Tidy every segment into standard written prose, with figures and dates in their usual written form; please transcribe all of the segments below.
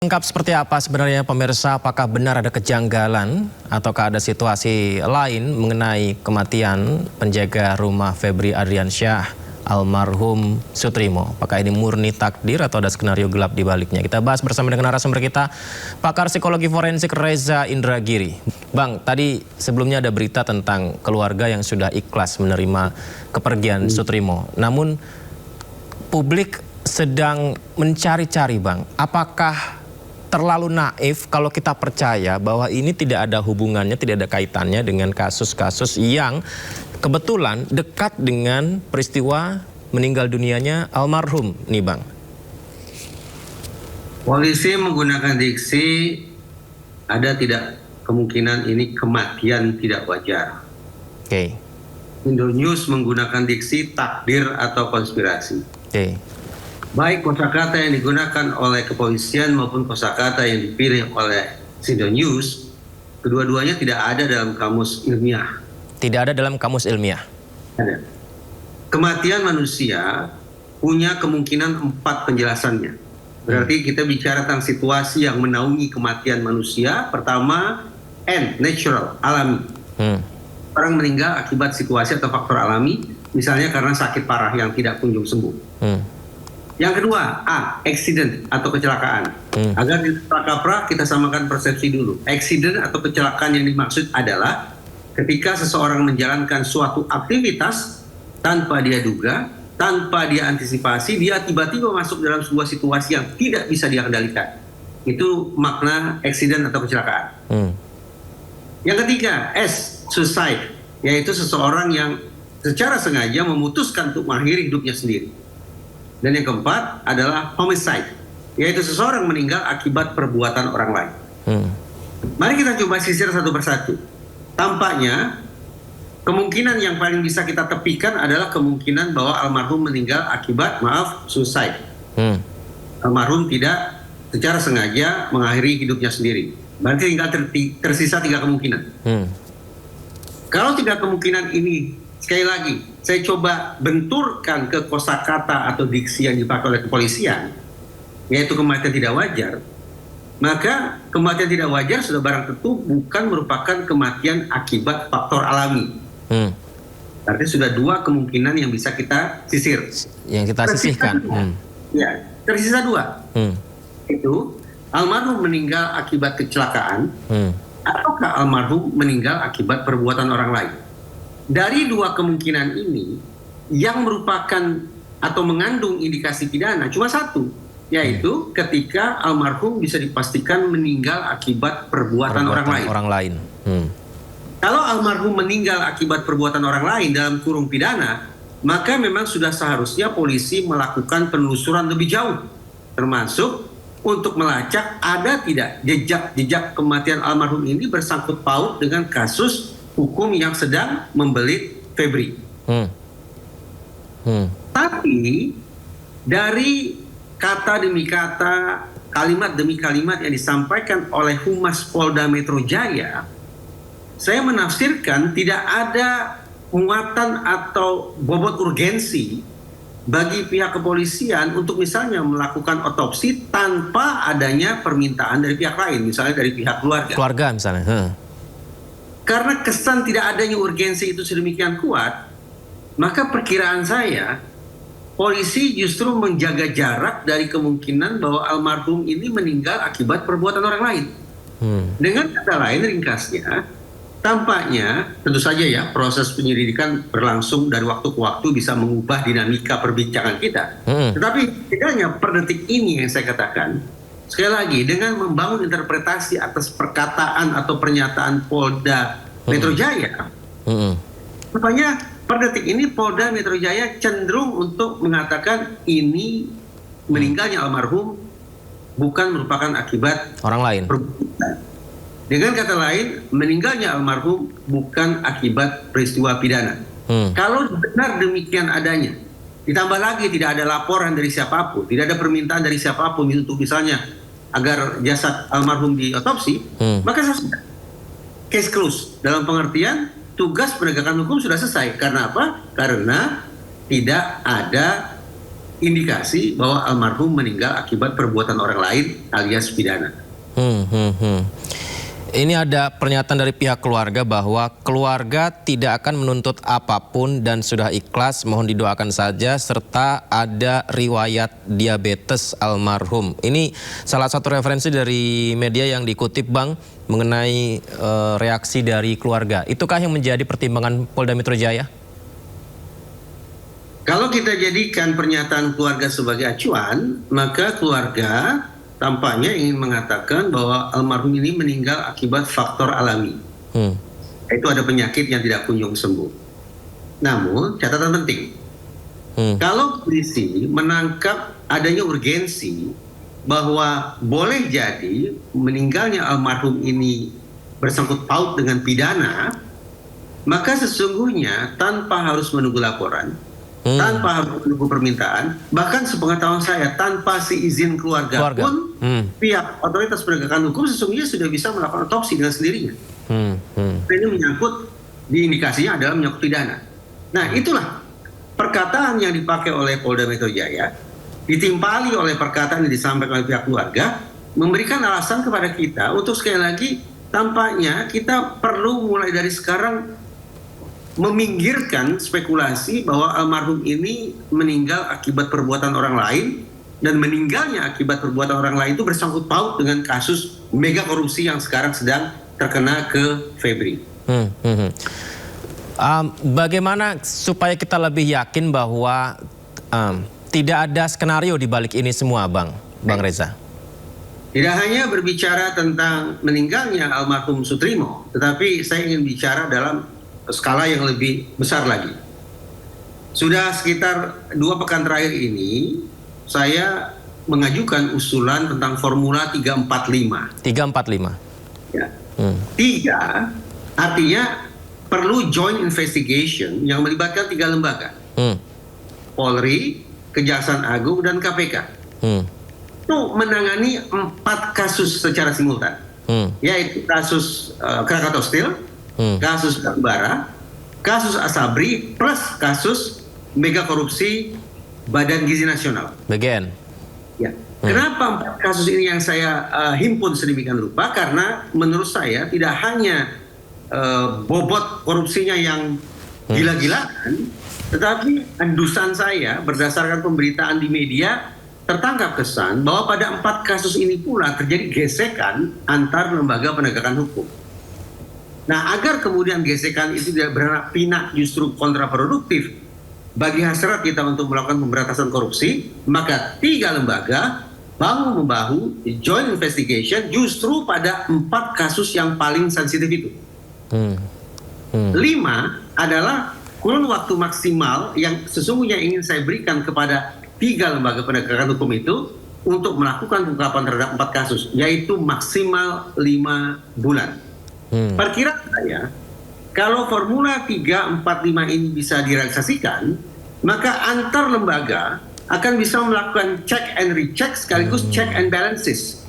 Lengkap seperti apa sebenarnya pemirsa, apakah benar ada kejanggalan ataukah ada situasi lain mengenai kematian penjaga rumah Febri Adriansyah almarhum Sutrimo? Apakah ini murni takdir atau ada skenario gelap di baliknya? Kita bahas bersama dengan narasumber kita, pakar psikologi forensik Reza Indragiri. Bang, tadi sebelumnya ada berita tentang keluarga yang sudah ikhlas menerima kepergian Sutrimo. Namun publik sedang mencari-cari, Bang, apakah terlalu naif kalau kita percaya bahwa ini tidak ada hubungannya, tidak ada kaitannya dengan kasus-kasus yang kebetulan dekat dengan peristiwa meninggal dunianya almarhum nih, Bang? Polisi menggunakan diksi ada tidak kemungkinan ini kematian tidak wajar. Oke. Indonews menggunakan diksi takdir atau konspirasi. Oke. Baik kosakata yang digunakan oleh kepolisian maupun kosakata yang dipilih oleh Indonews, kedua-duanya tidak ada dalam kamus ilmiah. Tidak ada dalam kamus ilmiah. Ada. Kematian manusia punya kemungkinan 4 penjelasannya. Berarti kita bicara tentang situasi yang menaungi kematian manusia. Pertama, natural, alami. Orang meninggal akibat situasi atau faktor alami, misalnya karena sakit parah yang tidak kunjung sembuh. Yang kedua, accident atau kecelakaan. Agar kita kaprah, kita samakan persepsi dulu. Accident atau kecelakaan yang dimaksud adalah ketika seseorang menjalankan suatu aktivitas tanpa dia duga, tanpa dia antisipasi, dia tiba-tiba masuk dalam sebuah situasi yang tidak bisa dia kendalikan. Itu makna accident atau kecelakaan. Yang ketiga, suicide, yaitu seseorang yang secara sengaja memutuskan untuk mengakhiri hidupnya sendiri. Dan yang keempat adalah homicide, yaitu seseorang meninggal akibat perbuatan orang lain. Mari kita coba sisir satu persatu. Tampaknya kemungkinan yang paling bisa kita tepikan adalah kemungkinan bahwa almarhum meninggal akibat, suicide. Almarhum tidak secara sengaja mengakhiri hidupnya sendiri. Berarti tinggal tersisa 3 kemungkinan. Kalau 3 kemungkinan ini, sekali lagi, saya coba benturkan ke kosakata atau diksi yang dipakai oleh kepolisian, yaitu kematian tidak wajar, maka kematian tidak wajar sudah barang tentu bukan merupakan kematian akibat faktor alami. Artinya sudah 2 kemungkinan yang bisa kita sisir. Yang kita sisihkan. Ya, tersisa 2. Itu almarhum meninggal akibat kecelakaan, ataukah almarhum meninggal akibat perbuatan orang lain. Dari 2 kemungkinan ini, yang merupakan atau mengandung indikasi pidana cuma 1, yaitu ketika almarhum bisa dipastikan meninggal akibat perbuatan orang lain. Kalau almarhum meninggal akibat perbuatan orang lain dalam kurung pidana, maka memang sudah seharusnya polisi melakukan penelusuran lebih jauh, termasuk untuk melacak ada tidak jejak kematian almarhum ini bersangkut paut dengan kasus hukum yang sedang membelit Febri. Tapi dari kata demi kata, kalimat demi kalimat yang disampaikan oleh Humas Polda Metro Jaya, saya menafsirkan tidak ada muatan atau bobot urgensi bagi pihak kepolisian untuk misalnya melakukan otopsi tanpa adanya permintaan dari pihak lain, misalnya dari pihak keluarga. Keluarga misalnya. Karena kesan tidak adanya urgensi itu sedemikian kuat, maka perkiraan saya, polisi justru menjaga jarak dari kemungkinan bahwa almarhum ini meninggal akibat perbuatan orang lain. Dengan kata lain, ringkasnya, tampaknya tentu saja ya proses penyelidikan berlangsung dari waktu ke waktu bisa mengubah dinamika perbincangan kita. Tetapi setidaknya per detik ini yang saya katakan, sekali lagi, dengan membangun interpretasi atas perkataan atau pernyataan Polda Metro Jaya, makanya per detik ini Polda Metro Jaya cenderung untuk mengatakan ini meninggalnya almarhum bukan merupakan akibat orang lain. Dengan kata lain, meninggalnya almarhum bukan akibat peristiwa pidana. Kalau benar demikian adanya, ditambah lagi tidak ada laporan dari siapapun, tidak ada permintaan dari siapapun untuk misalnya agar jasad almarhum diotopsi, maka case close. Dalam pengertian tugas penegakan hukum sudah selesai. Karena apa? Karena tidak ada indikasi bahwa almarhum meninggal akibat perbuatan orang lain alias pidana. Ini ada pernyataan dari pihak keluarga bahwa keluarga tidak akan menuntut apapun dan sudah ikhlas, mohon didoakan saja, serta ada riwayat diabetes almarhum. Ini salah satu referensi dari media yang dikutip, Bang, mengenai reaksi dari keluarga. Itukah yang menjadi pertimbangan Polda Metro Jaya? Kalau kita jadikan pernyataan keluarga sebagai acuan, maka keluarga tampaknya ingin mengatakan bahwa almarhum ini meninggal akibat faktor alami. Itu ada penyakit yang tidak kunjung sembuh. Namun, catatan penting. Kalau polisi menangkap adanya urgensi bahwa boleh jadi meninggalnya almarhum ini bersangkut paut dengan pidana, maka sesungguhnya tanpa harus menunggu laporan, tanpa harus menunggu permintaan, bahkan sepengetahuan saya tanpa seizin keluarga pun pihak otoritas penegakan hukum sesungguhnya sudah bisa melakukan otopsi dengan sendirinya. Ini menyangkut, diindikasinya adalah menyangkut pidana. Nah, itulah perkataan yang dipakai oleh Polda Metro Jaya ditimpali oleh perkataan yang disampaikan oleh pihak keluarga, memberikan alasan kepada kita untuk sekali lagi tampaknya kita perlu mulai dari sekarang meminggirkan spekulasi bahwa almarhum ini meninggal akibat perbuatan orang lain, dan meninggalnya akibat perbuatan orang lain itu bersangkut paut dengan kasus mega korupsi yang sekarang sedang terkena ke Febri. Bagaimana supaya kita lebih yakin bahwa tidak ada skenario di balik ini semua, Bang Reza? Tidak hanya berbicara tentang meninggalnya almarhum Sutrimo, tetapi saya ingin bicara dalam skala yang lebih besar lagi. Sudah sekitar 2 pekan terakhir ini, saya mengajukan usulan tentang Formula 345. 345? Ya. 3 artinya perlu joint investigation yang melibatkan 3 lembaga. Polri, Kejaksaan Agung, dan KPK. Itu menangani 4 kasus secara simultan. Yaitu kasus Krakatau Steel, kasus Batubara, kasus Asabri, plus kasus mega korupsi Badan Gizi Nasional. BGN. Ya. Kenapa 4 kasus ini yang saya himpun sedemikian rupa? Karena menurut saya tidak hanya bobot korupsinya yang gila-gilaan, tetapi endusan saya berdasarkan pemberitaan di media tertangkap kesan bahwa pada 4 kasus ini pula terjadi gesekan antar lembaga penegakan hukum. Nah, agar kemudian gesekan itu tidak beranak pinak justru kontraproduktif bagi hasrat kita untuk melakukan pemberantasan korupsi, maka 3 lembaga bahu-membahu joint investigation justru pada 4 kasus yang paling sensitif itu. 5 adalah kurun waktu maksimal yang sesungguhnya ingin saya berikan kepada 3 lembaga penegakan hukum itu untuk melakukan pengungkapan terhadap 4 kasus, yaitu maksimal 5 bulan. Perkiraan saya, kalau Formula 345 ini bisa direalisasikan, maka antar lembaga akan bisa melakukan check and recheck sekaligus check and balances.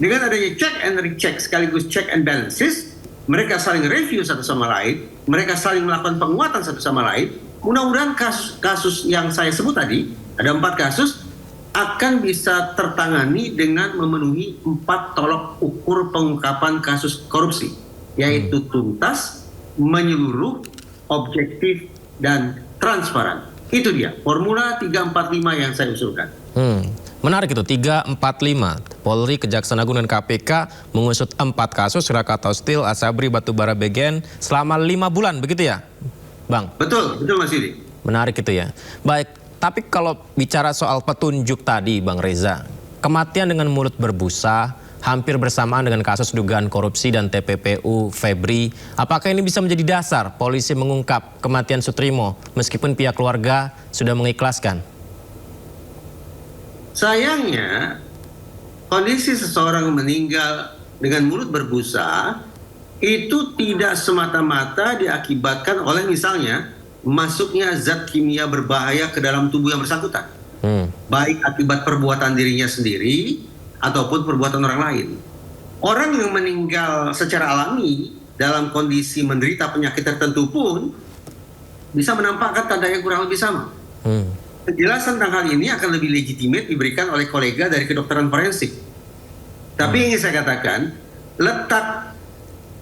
Dengan adanya check and recheck sekaligus check and balances, mereka saling review satu sama lain, mereka saling melakukan penguatan satu sama lain. Mudah-mudahan kasus yang saya sebut tadi, ada 4 kasus, akan bisa tertangani dengan memenuhi 4 tolok ukur pengungkapan kasus korupsi, yaitu tuntas, menyeluruh, objektif, dan transparan. Itu dia Formula 345 yang saya usulkan. Menarik itu, 345. Polri, Kejaksaan Agung, dan KPK mengusut 4 kasus Krakatau Steel, Asabri, Batubara, BGN selama 5 bulan, begitu ya, Bang? Betul Mas Yudi. Menarik itu ya. Baik, tapi kalau bicara soal petunjuk tadi, Bang Reza, kematian dengan mulut berbusa hampir bersamaan dengan kasus dugaan korupsi dan TPPU Febri. Apakah ini bisa menjadi dasar polisi mengungkap kematian Sutrimo meskipun pihak keluarga sudah mengikhlaskan? Sayangnya, kondisi seseorang meninggal dengan mulut berbusa itu tidak semata-mata diakibatkan oleh misalnya masuknya zat kimia berbahaya ke dalam tubuh yang bersangkutan. Baik akibat perbuatan dirinya sendiri ataupun perbuatan orang lain. Orang yang meninggal secara alami dalam kondisi menderita penyakit tertentu pun bisa menampakkan tanda yang kurang lebih sama. penjelasan tentang hal ini akan lebih legitimate diberikan oleh kolega dari kedokteran forensik. Tapi yang ingin saya katakan, letak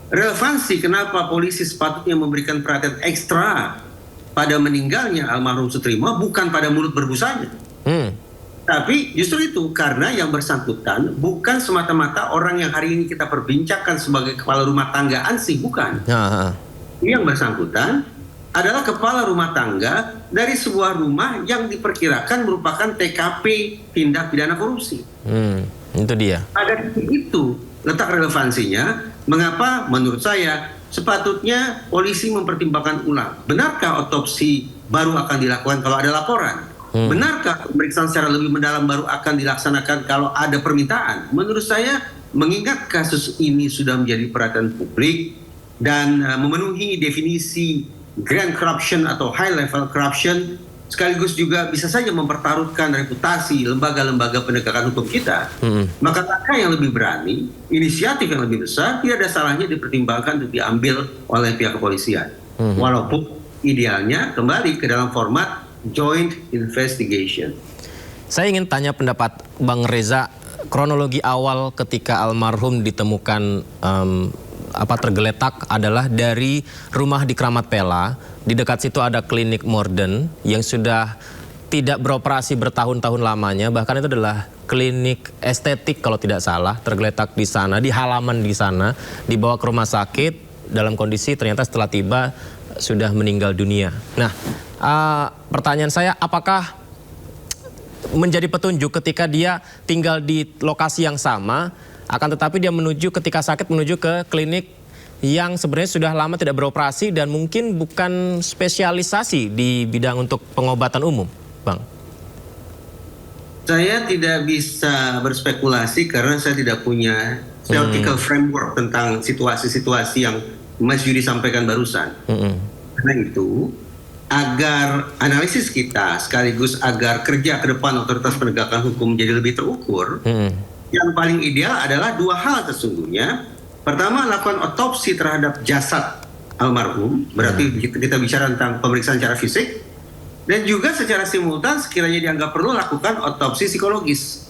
relevansi kenapa polisi sepatutnya memberikan perhatian ekstra pada meninggalnya almarhum Sutrimo bukan pada mulut berbusanya. Tapi justru itu karena yang bersangkutan bukan semata-mata orang yang hari ini kita perbincangkan sebagai kepala rumah tangga ansih, bukan. Yang bersangkutan adalah kepala rumah tangga dari sebuah rumah yang diperkirakan merupakan TKP tindak pidana korupsi. Itu dia. Ada itu letak relevansinya. Mengapa menurut saya sepatutnya polisi mempertimbangkan ulang. Benarkah otopsi baru akan dilakukan kalau ada laporan? Benarkah pemeriksaan secara lebih mendalam baru akan dilaksanakan kalau ada permintaan? Menurut saya, mengingat kasus ini sudah menjadi perhatian publik dan memenuhi definisi grand corruption atau high level corruption, sekaligus juga bisa saja mempertaruhkan reputasi lembaga-lembaga penegakan hukum kita, maka langkah yang lebih berani, inisiatif yang lebih besar, tidak ada salahnya dipertimbangkan untuk diambil oleh pihak kepolisian. Walaupun idealnya kembali ke dalam format joint investigation. Saya ingin tanya pendapat Bang Reza, kronologi awal ketika almarhum ditemukan tergeletak adalah dari rumah di Kramat Pela. Di dekat situ ada klinik Morden yang sudah tidak beroperasi bertahun-tahun lamanya. Bahkan itu adalah klinik estetik kalau tidak salah, tergeletak di sana, di halaman di sana, dibawa ke rumah sakit dalam kondisi ternyata setelah tiba sudah meninggal dunia. Nah, pertanyaan saya, apakah menjadi petunjuk ketika dia tinggal di lokasi yang sama, akan tetapi dia ketika sakit menuju ke klinik yang sebenarnya sudah lama tidak beroperasi dan mungkin bukan spesialisasi di bidang untuk pengobatan umum, Bang? Saya tidak bisa berspekulasi karena saya tidak punya theoretical framework tentang situasi-situasi yang Mas Yudi sampaikan barusan. Karena itu, agar analisis kita sekaligus agar kerja ke depan otoritas penegakan hukum menjadi lebih terukur, yang paling ideal adalah dua hal sesungguhnya. Pertama, lakukan otopsi terhadap jasad almarhum, berarti kita bicara tentang pemeriksaan secara fisik, dan juga secara simultan sekiranya dianggap perlu lakukan otopsi psikologis.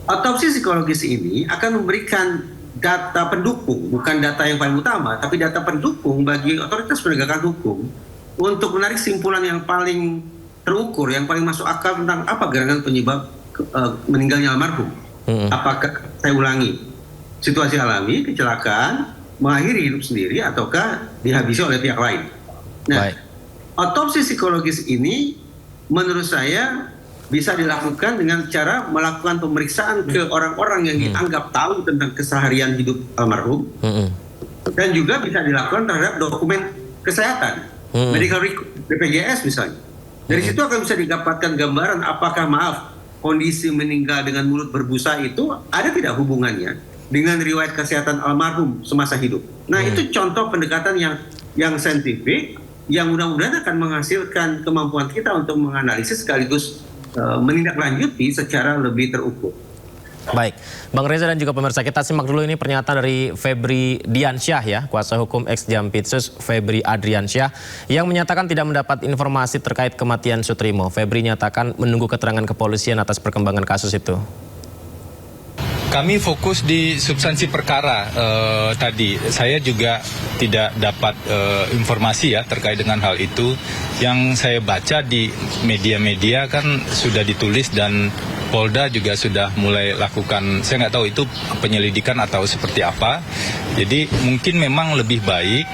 Otopsi psikologis ini akan memberikan data pendukung, bukan data yang paling utama, tapi data pendukung bagi otoritas penegakan hukum untuk menarik simpulan yang paling terukur, yang paling masuk akal tentang apa gerangan penyebab meninggalnya almarhum. Apakah, saya ulangi, situasi alami, kecelakaan, mengakhiri hidup sendiri, ataukah dihabisi oleh pihak lain. Nah, otopsi psikologis ini menurut saya bisa dilakukan dengan cara melakukan pemeriksaan ke orang-orang yang dianggap tahu tentang keseharian hidup almarhum, dan juga bisa dilakukan terhadap dokumen kesehatan, medical record, BPJS misalnya. Dari situ akan bisa didapatkan gambaran apakah kondisi meninggal dengan mulut berbusa itu ada tidak hubungannya dengan riwayat kesehatan almarhum semasa hidup. Nah, itu contoh pendekatan yang saintifik yang mudah-mudahan akan menghasilkan kemampuan kita untuk menganalisis sekaligus menindaklanjuti secara lebih terukur. Baik, Bang Reza dan juga pemirsa, kita simak dulu ini pernyataan dari Febri Diansyah ya, kuasa hukum ex Jampitsus Febri Adriansyah, yang menyatakan tidak mendapat informasi terkait kematian Sutrimo. Febri nyatakan menunggu keterangan kepolisian atas perkembangan kasus itu. Kami fokus di substansi perkara tadi. Saya juga tidak dapat informasi ya terkait dengan hal itu. Yang saya baca di media-media kan sudah ditulis dan Polda juga sudah mulai lakukan, saya nggak tahu itu penyelidikan atau seperti apa. Jadi mungkin memang lebih baik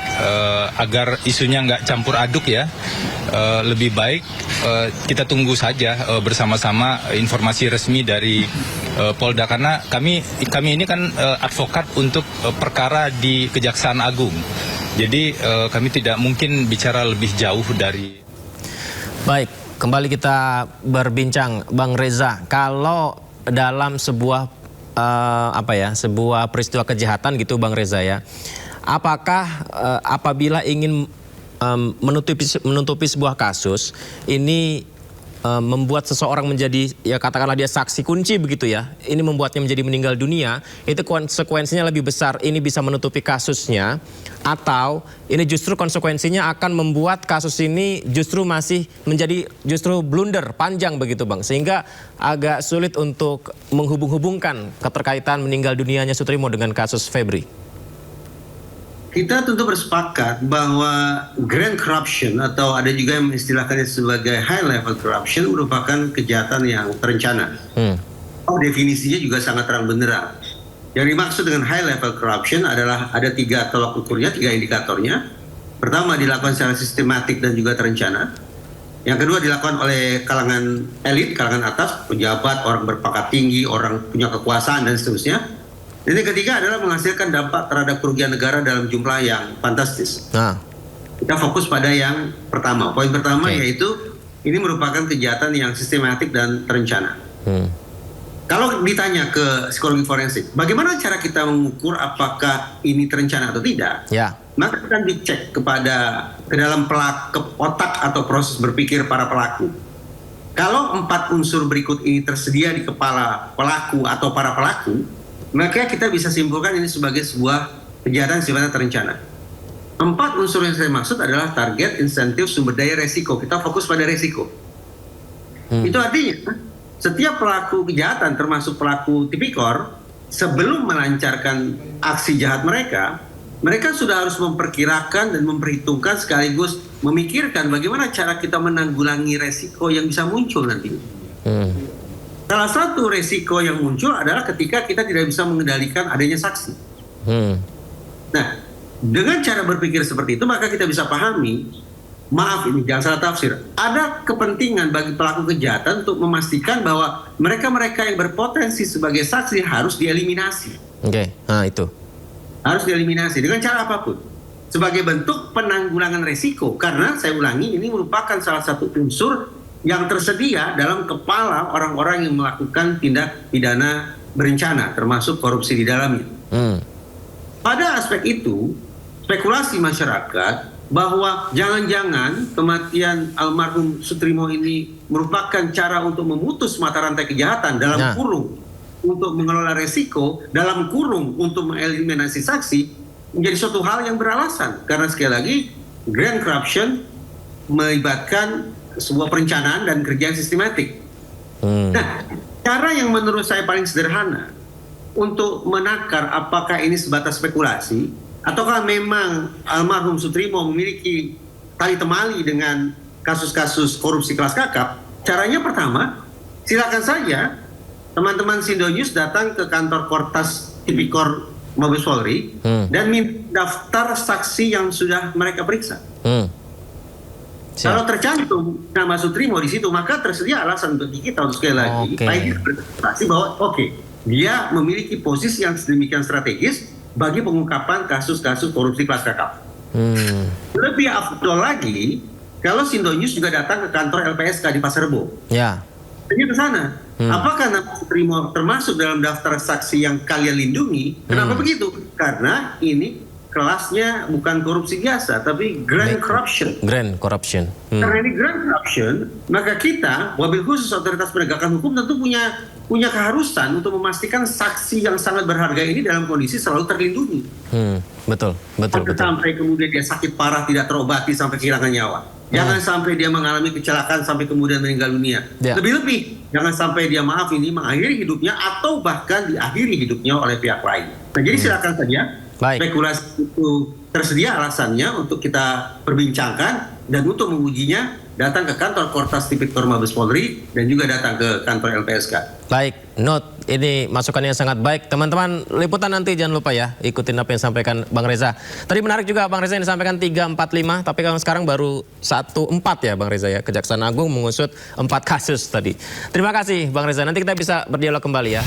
agar isunya nggak campur aduk ya. Lebih baik kita tunggu saja bersama-sama informasi resmi dari Polda, karena kami ini kan advokat untuk perkara di Kejaksaan Agung. Jadi kami tidak mungkin bicara lebih jauh dari. Baik, kembali kita berbincang, Bang Reza. Kalau dalam sebuah sebuah peristiwa kejahatan gitu, Bang Reza ya, apakah apabila ingin menutupi sebuah kasus ini membuat seseorang menjadi, ya katakanlah dia saksi kunci begitu ya, ini membuatnya menjadi meninggal dunia, itu konsekuensinya lebih besar, ini bisa menutupi kasusnya, atau ini justru konsekuensinya akan membuat kasus ini justru masih menjadi justru blunder panjang begitu Bang, sehingga agak sulit untuk menghubung-hubungkan keterkaitan meninggal dunianya Sutrimo dengan kasus Febri. Kita tentu bersepakat bahwa grand corruption atau ada juga yang mengistilahkannya sebagai high level corruption merupakan kejahatan yang terencana. Definisinya juga sangat terang benderang. Yang dimaksud dengan high level corruption adalah ada 3 tolak ukurnya, 3 indikatornya. Pertama, dilakukan secara sistematik dan juga terencana. Yang kedua, dilakukan oleh kalangan elit, kalangan atas, pejabat, orang berpangkat tinggi, orang punya kekuasaan dan seterusnya. Dan yang ketiga adalah menghasilkan dampak terhadap kerugian negara dalam jumlah yang fantastis. Kita fokus pada yang pertama. Poin pertama yaitu ini merupakan kejahatan yang sistematik dan terencana. Kalau ditanya ke psikologi forensik, bagaimana cara kita mengukur apakah ini terencana atau tidak? Maka akan dicek ke dalam otak atau proses berpikir para pelaku. Kalau 4 unsur berikut ini tersedia di kepala pelaku atau para pelaku, maka kita bisa simpulkan ini sebagai sebuah kejahatan sifatnya terencana. 4 unsur yang saya maksud adalah target, insentif, sumber daya, resiko. Kita fokus pada resiko. Itu artinya setiap pelaku kejahatan termasuk pelaku tipikor sebelum melancarkan aksi jahat mereka sudah harus memperkirakan dan memperhitungkan sekaligus memikirkan bagaimana cara kita menanggulangi resiko yang bisa muncul nanti. Salah satu resiko yang muncul adalah ketika kita tidak bisa mengendalikan adanya saksi. Nah, dengan cara berpikir seperti itu maka kita bisa pahami, maaf ini jangan salah tafsir, ada kepentingan bagi pelaku kejahatan untuk memastikan bahwa mereka-mereka yang berpotensi sebagai saksi harus dieliminasi. Itu. Harus dieliminasi dengan cara apapun. Sebagai bentuk penanggulangan resiko, karena saya ulangi ini merupakan salah satu unsur yang tersedia dalam kepala orang-orang yang melakukan tindak pidana berencana, termasuk korupsi di dalamnya. Pada aspek itu, spekulasi masyarakat bahwa jangan-jangan kematian almarhum Sutrimo ini merupakan cara untuk memutus mata rantai kejahatan dalam kurung untuk mengelola resiko, dalam kurung untuk mengeliminasi saksi, menjadi suatu hal yang beralasan. Karena sekali lagi, grand corruption melibatkan sebuah perencanaan dan kerja yang sistematik. Nah, cara yang menurut saya paling sederhana untuk menakar apakah ini sebatas spekulasi ataukah memang almarhum Sutrimo memiliki tali temali dengan kasus-kasus korupsi kelas kakap, caranya pertama, silakan saja teman-teman Sindo News datang ke kantor Kortas Tipikor Mabes Polri dan minta daftar saksi yang sudah mereka periksa. Kalau tercantum nama Sutrimo di situ, maka tersedia alasan bagi kita untuk sekali lagi berspekulasi bahwa dia memiliki posisi yang sedemikian strategis bagi pengungkapan kasus-kasus korupsi kelas kakap. Lebih afdol lagi kalau Sindo News juga datang ke kantor LPSK di Pasar Rebo. Tanya ke sana, apakah nama Sutrimo termasuk dalam daftar saksi yang kalian lindungi? Kenapa begitu? Karena ini kelasnya bukan korupsi biasa, tapi grand corruption. Karena ini grand corruption, maka kita, wabil khusus otoritas penegakan hukum tentu punya keharusan untuk memastikan saksi yang sangat berharga ini dalam kondisi selalu terlindungi. Betul. Sampai kemudian dia sakit parah tidak terobati sampai kehilangan nyawa. Jangan sampai dia mengalami kecelakaan sampai kemudian meninggal dunia. Lebih-lebih, jangan sampai dia mengakhiri hidupnya atau bahkan diakhiri hidupnya oleh pihak lain. Nah, jadi silakan saja. Spekulasi itu tersedia alasannya untuk kita perbincangkan, dan untuk mengujinya datang ke kantor Kortas Tipikor Mabes Polri dan juga datang ke kantor LPSK. Baik, note, ini masukan yang sangat baik. Teman-teman liputan nanti jangan lupa ya ikutin apa yang disampaikan Bang Reza. Tadi menarik juga Bang Reza yang disampaikan 3, 4, 5, tapi kalau sekarang baru 1, 4 ya Bang Reza ya. Kejaksaan Agung mengusut 4 kasus tadi. Terima kasih Bang Reza, nanti kita bisa berdialog kembali ya.